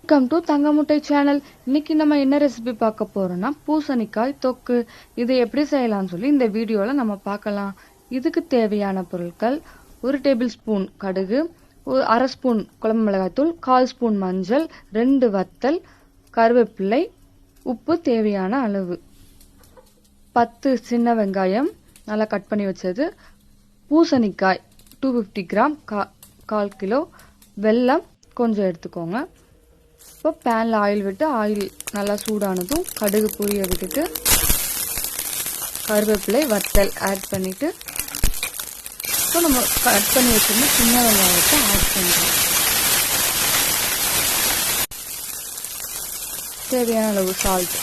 Welcome to தங்கமுட்டை channel. இன்னைக்கு நம்ம என்ன ரெசிபி பார்க்க போறோம்னா பூசணிக்காய் தொக்கு. இது எப்படி செய்யலாம்னு சொல்லி இந்த வீடியோல நம்ம பார்க்கலாம். இதுக்கு தேவையான பொருட்கள்: 1 டேபிள் ஸ்பூன் கடுகு, 1/2 ஸ்பூன் குழம்பு மிளகாய்த்தூள், 1/4 ஸ்பூன் மஞ்சள், 2 வத்தல், கருவேப்பிலை, உப்பு தேவையான அளவு, 10 சின்ன வெங்காயம் நல்லா கட் பண்ணி வச்சது, பூசணிக்காய் 250 கிராம் 1/4 கிலோ, வெல்லம் கொஞ்சம் எடுத்துக்கோங்க. இப்போ பேனில் ஆயில் விட்டு ஆயில் நல்லா சூடானதும் கடுகு பொரிய விட்டுட்டு கருவேப்பிலை வத்தல் ஆட் பண்ணிட்டு இப்போ நம்ம கட் பண்ணி வச்சிருந்த சின்ன வெங்காயத்தை ஆட் பண்ணுறோம். தேவையான அளவு சால்ட்.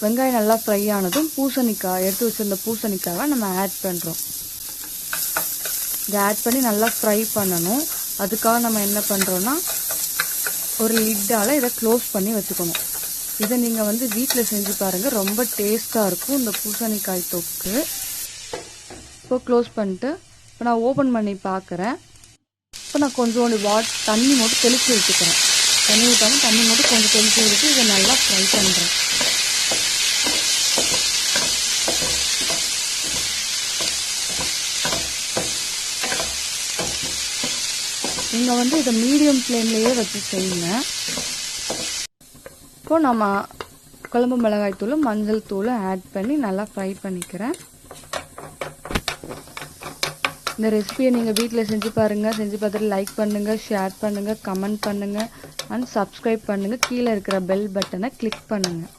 வெங்காயம் நல்லா ஃப்ரை ஆனதும் பூசணிக்காய் எடுத்து வச்சிருந்த பூசணிக்காவை நம்ம ஆட் பண்ணுறோம். இதை ஆட் பண்ணி நல்லா ஃப்ரை பண்ணணும். அதுக்காக நம்ம என்ன பண்ணுறோன்னா ஒரு லிட்டால் இதை க்ளோஸ் பண்ணி வச்சுக்கணும். இதை நீங்கள் வீட்டில் செஞ்சு பாருங்கள், ரொம்ப டேஸ்ட்டாக இருக்கும் இந்த பூசணிக்காய் தொக்கு. இப்போ க்ளோஸ் பண்ணிட்டு இப்போ நான் ஓப்பன் பண்ணி பார்க்குறேன். இப்போ நான் கொஞ்சோண்டு தண்ணி மட்டும் தெளித்து வச்சுக்கிறேன். தண்ணி ஊற்றாமல் தண்ணி மட்டும் கொஞ்சம் தெளித்து விட்டு இதை நல்லா ஃப்ரை பண்ணுறேன். நீங்கள் இதை மீடியம் ஃப்ளேம்லேயே வச்சு செய்யுங்க. இப்போது நம்ம குழம்பு மிளகாய் தூளும் மஞ்சள் தூளும் ஆட் பண்ணி நல்லா ஃப்ரை பண்ணிக்கிறேன். இந்த ரெசிபியை நீங்கள் வீட்டில் செஞ்சு பாருங்கள். செஞ்சு பார்த்துட்டு லைக் பண்ணுங்கள், ஷேர் பண்ணுங்கள், கமெண்ட் பண்ணுங்கள் அண்ட் சப்ஸ்கிரைப் பண்ணுங்கள். கீழே இருக்கிற பெல் பட்டனை கிளிக் பண்ணுங்கள்.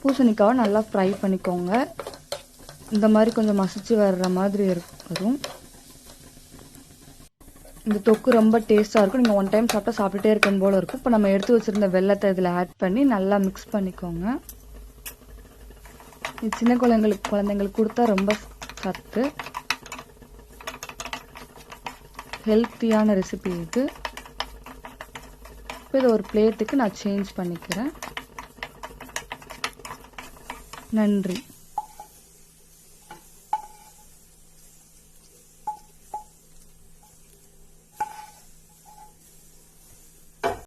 பூசணிக்காவை நல்லா ஃப்ரை பண்ணிக்கோங்க. இந்த மாதிரி கொஞ்சம் மசிச்சு வர்ற மாதிரி வரும். இந்த தொக்கு ரொம்ப டேஸ்ட்டாக இருக்கும். நீங்கள் ஒன் டைம் சாப்பிட்டுட்டே இருக்கும் போல இருக்கும். இப்போ நம்ம எடுத்து வச்சுருந்த வெல்லத்தை இதில் ஆட் பண்ணி நல்லா மிக்ஸ் பண்ணிக்கோங்க. இது சின்ன குழந்தைங்களுக்கு கொடுத்தா ரொம்ப சத்து, ஹெல்த்தியான ரெசிபி இது. இப்போ இதை ஒரு பிளேட்டுக்கு நான் சேஞ்ச் பண்ணிக்கிறேன். நன்றி.